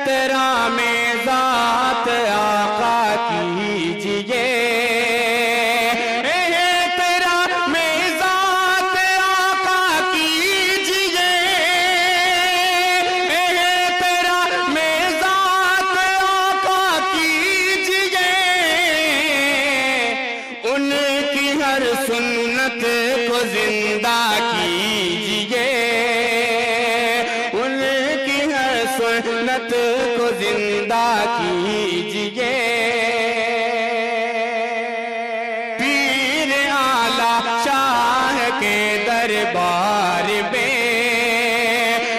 احترام ذات آقا کیجئے، احترام ذات آقا کیجئے، احترام ذات آقا کیجئے، ان کی ہر سنت کو زندہ کیجئے، ان کی ہر سنت کو زندہ کیجئے۔ پیر اعلیٰ شاہ کے دربار میں،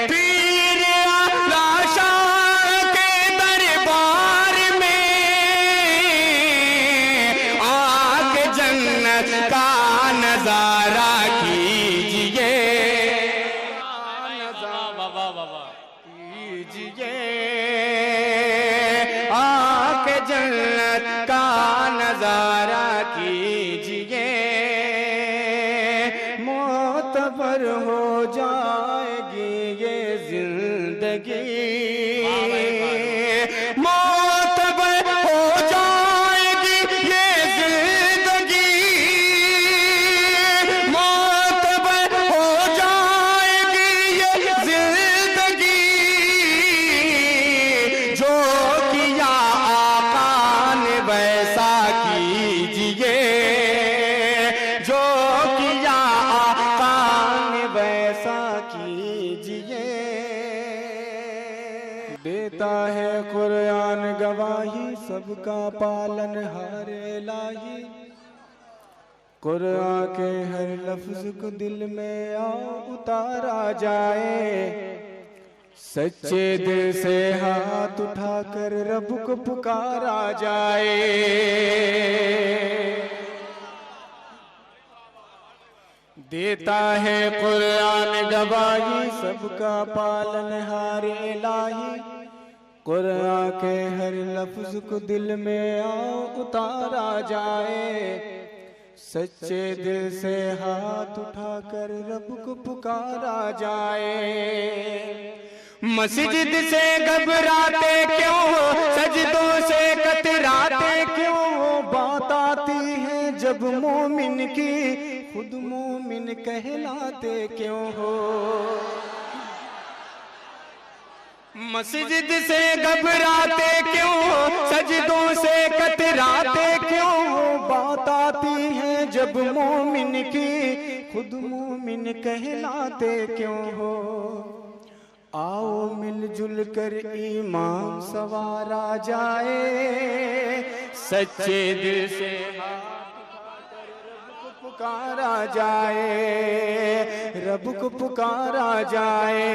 پیر اعلیٰ شاہ کے دربار میں آ کے جنت کا نظارہ کیجئے، کیجئے، آ کے جنت کا نظارہ کیجئے، معتبر ہو جائے گی یہ زندگی، معتبر ہو جائے گی یہ زندگی، معتبر ہو جائے گی یہ زندگی، جو کیا آقا نے ویسا کیجئے، جو کیا آقا نے ویسا کیجئے۔ دیتا ہے قرآن گواہی سب کا پالن ہار الہی، قرآن کے ہر لفظ کو دل میں اتارا جائے، سچے دل سے ہاتھ اٹھا کر رب کو پکارا جائے۔ دیتا ہے قرآن گواہی سب کا پالن ہار الہی، قرآن کے ہر لفظ کو دل میں اتارا جائے، سچے دل سے ہاتھ اٹھا کر رب کو پکارا جائے۔ مسجد سے گھبراتے کیوں ہو، سجدوں سے کتراتے کیوں ہو، بات آتی ہے جب مومن کی خود مومن کہلاتے کیوں ہو۔ مسجد سے گھبراتے کیوں ہو، سجدوں سے کتراتے کیوں ہو، بات آتی ہے جب مومن کی خود مومن کہلاتے کیوں ہو۔ آؤ مل جل کر ایمان سوارا جائے، سچے دل سے پکارا جائے، رب کو پکارا جائے۔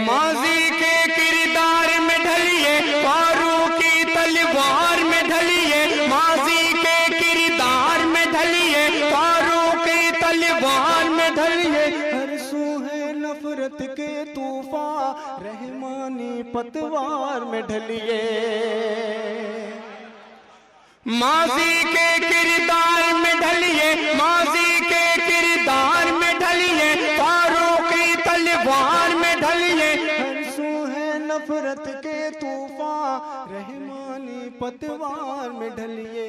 ماضی کے کردار میں ڈھلیے، فاروق کی تلوار میں ڈھلیے، ماضی کے کردار میں ڈھلیے، فاروق کی تلوار میں ڈھلیے، ہر سو ہے نفرت کے طوفان رحمانی پتوار میں ڈھلیے۔ ماضی کے کردار میں ڈھلیے، ماضی کے کردار میں ڈھلیے، فاروق کی تلوار میں ڈھلیے، ہر سو ہے نفرت کے طوفان رحمانی پتوار میں ڈھلیے۔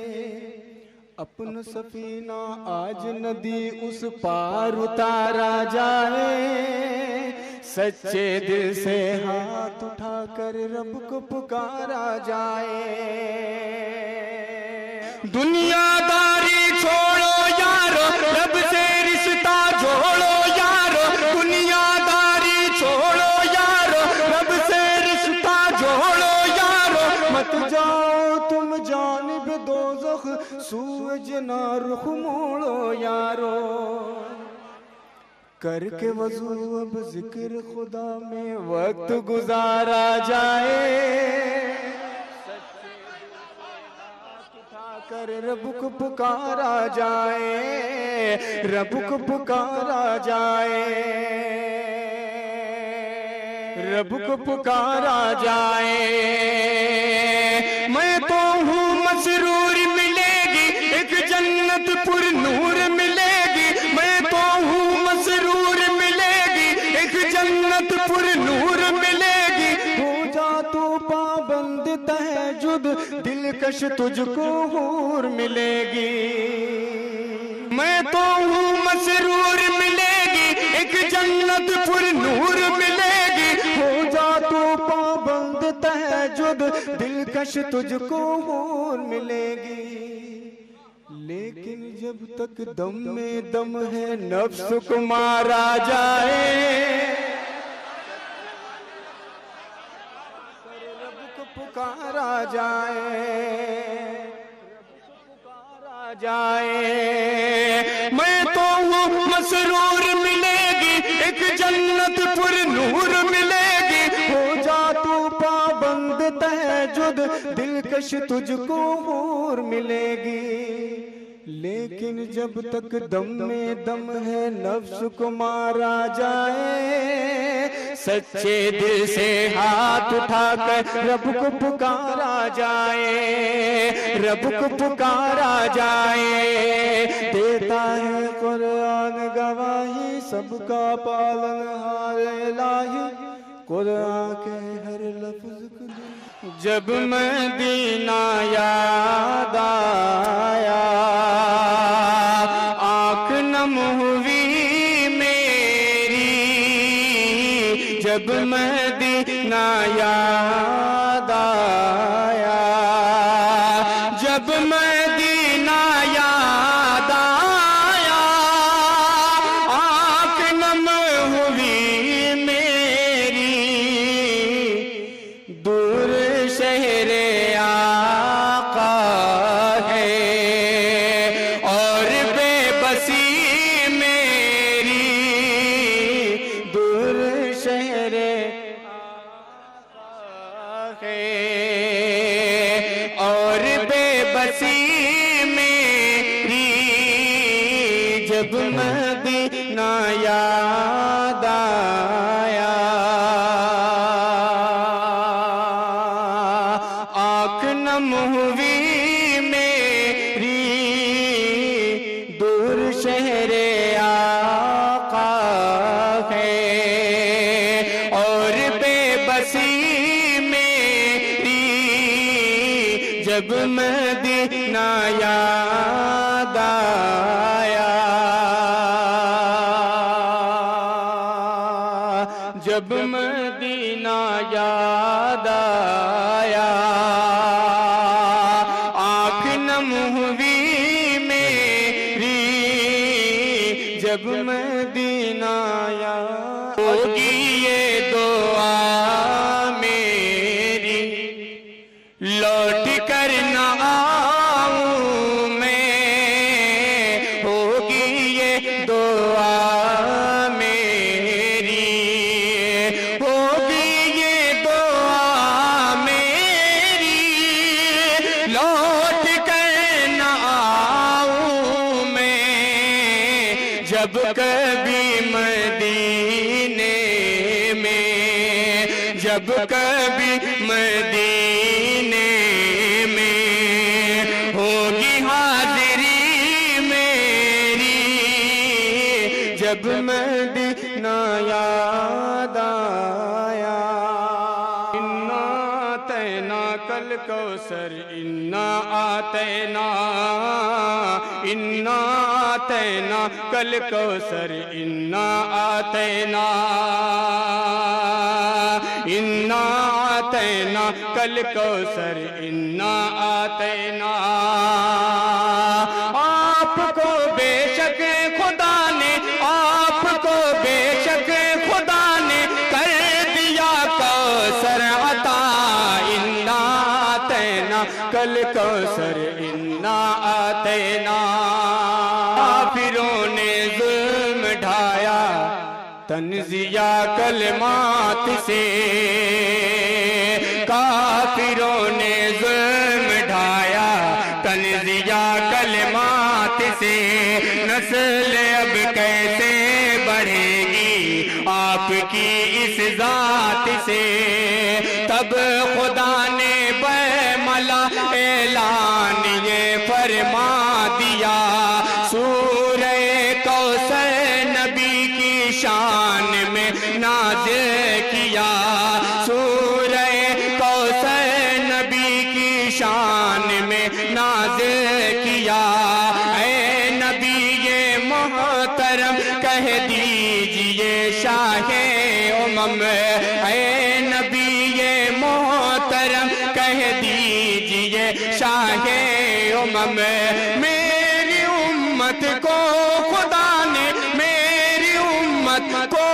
اپنا سفینہ آج ندی اس پار اتارا جائے، سچے دل سے ہاتھ اٹھا کر رب کو پکارا جائے۔ دنیا داری چھوڑو یارو، رب سے رشتہ جوڑو یارو، دنیا داری چھوڑو یارو، رب سے رشتہ جوڑو یارو، مت جاؤ تم جانب دوزخ، سوئے جنا رخ موڑو یارو۔ کر کے وضو اب ذکر خدا میں وقت گزارا جائے، کر رب کو پکارا جائے، رب کو پکارا جائے، رب کو پکارا جائے۔ میں تو ہوں مسرور ملے گی ایک جنت پر نور ملے گی، میں تو ہوں مسرور ملے گی ایک جنت پر نور ملے گی، ہو جا تو تہجد دلکش تجھ کو حور ملے گی میں تو ہوں مسرور ملے گی ایک جنت پر نور ملے گی ہو جا تو پابند تہجد دلکش تجھ کو حور ملے گی لیکن جب تک دم میں دم ہے نفس کو مارا جائے رب کو پکارا جائے میں تو ہوں مسرور ملے گی ایک جنت پر نور ملے گی ہو جا تو پابند تہجد دلکش تجھ کو حور ملے گی لیکن جب تک دم میں دم ہے نفس کو مارا جائے سچے دل سے ہاتھ اٹھا کر رب کو پکارا جائے رب کو پکارا جائے دیتا ہے قرآن گواہی سب کا پالن ہار الہی قرآن کے ہر لفظ کو جب مدینہ یاد آیا آنکھ نم ہوئی میری جب مدینہ یاد آیا جب مدینہ یاد آیا آنکھ نم ہوئی میری دور شہر آقا ہے اور بے بسی میری دور شہر آقا ہے اور بے بسی میری جب مدینہ یاد آیا آنکھ نم ہوئی میری دور شہر آقا ہے اور بے بسی میری جب مدینہ یاد آیا جب مدینہ یاد آیا آنکھ نم ہوئی میری جب مدینہ یاد ہوگی یہ دعا میری لوٹ کر نہ آؤں میں ہوگی یہ دعا میری ہوگی یہ دعا میری لوٹ کر نہ آؤں میں جب کبھی مدینے میں جب کبھی مدینے میں ہوگی حاضری میری جب مدینہ یاد آیا انا آتینا کل کوثر انا آتینا کل کوثر انا آتینا کل کوثر انا آتینا آپ کو بے شک خدا نے آپ کو بے شک خدا نے کر دیا کوثر عطا انا آتینا کل کوثر انا آتینا کافروں نے ظلم ڈھایا تنزیہ کلمات سے کافروں نے ظلم ڈھایا تنزیہ کلمات سے نسل اب کیسے بڑھے گی آپ کی اس ذات سے تب خدا نے برملا اعلان یہ فرما دیا سورہ کوثر نبی کی شان میں نازل کیا سورہ کوثر ناز کیا، اے نبی محترم کہہ دیجئے شاہ امم، اے نبی محترم کہہ دیجئے شاہ امم، میری امت کو خدا نے، میری امت کو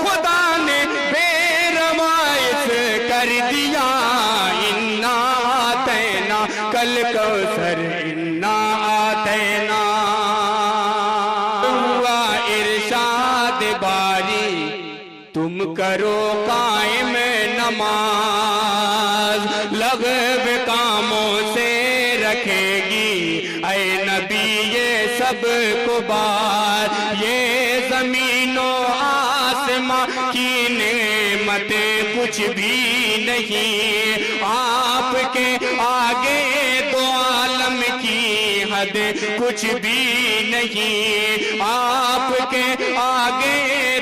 خدا نے بے روایت کر دیا، انا آتینا کل کوثر انا آتینا، ہوا ارشاد باری تم کرو قائم نماز، لغو کاموں سے رکھے گی اے نبی یہ سب کو باز، یہ زمین و آسمان کی نعمتیں کچھ بھی نہیں، آپ کے آگے دو عالم کی حد کچھ بھی نہیں، آپ کے آگے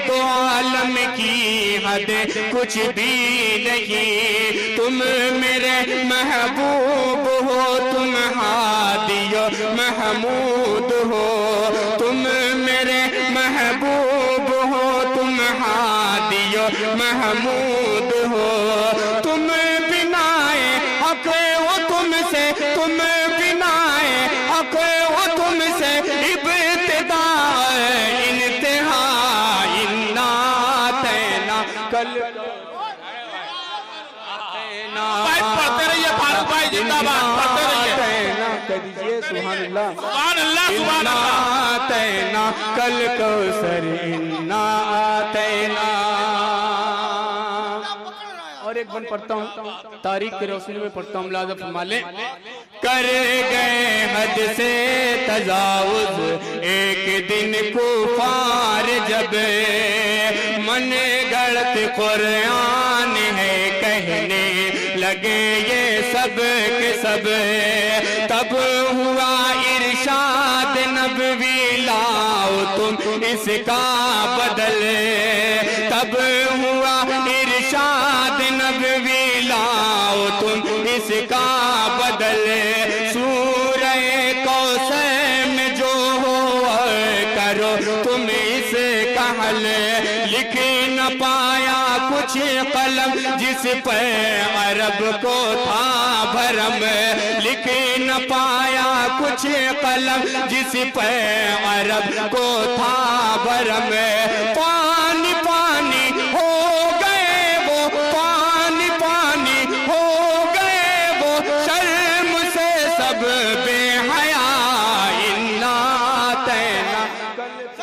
دو عالم کی حد کچھ بھی نہیں، تم میرے محبوب ہو، تم ہادی و محمود ہو، تم میرے محبوب ہو، تم ہادی و محمود ہو، تم بنائے حق و تم سے، تم بنائے حق و تم سے ابتدا انتہا، انا آتینا کل پڑھتے رہیے فاروق بھائی، زندہ باد، پڑھتے رہیے، کہیے سبحان اللہ، سبحان اللہ، سبحان اللہ، آتینا کل کوثر انا آتینا۔ اور ایک بند پڑھتا ہوں، تاریخ کے روشنی میں پڑھتا ہوں، ملاحظہ فرما لیں، کر گئے حد سے تجاوز ایک دن کفار جب، من گڑت قرآن ہے کہنے لگے یہ سب کے سب، تب ہوا ارشاد نبوی لاؤ تم اس کا بدل، تب ہوا ارشاد نبوی لاؤ تم اس کا بدل، سورہ کوثر میں جو ہو کرو تم اس کا حل، لکھ نہ پایا کچھ قلم جس پر عرب کو تھا بھرم، لکھ نہ پایا کچھ قلم جس پر عرب کو تھا بھرم، پانی پانی ہو گئے وہ، پانی پانی ہو گئے وہ، شرم سے سب بے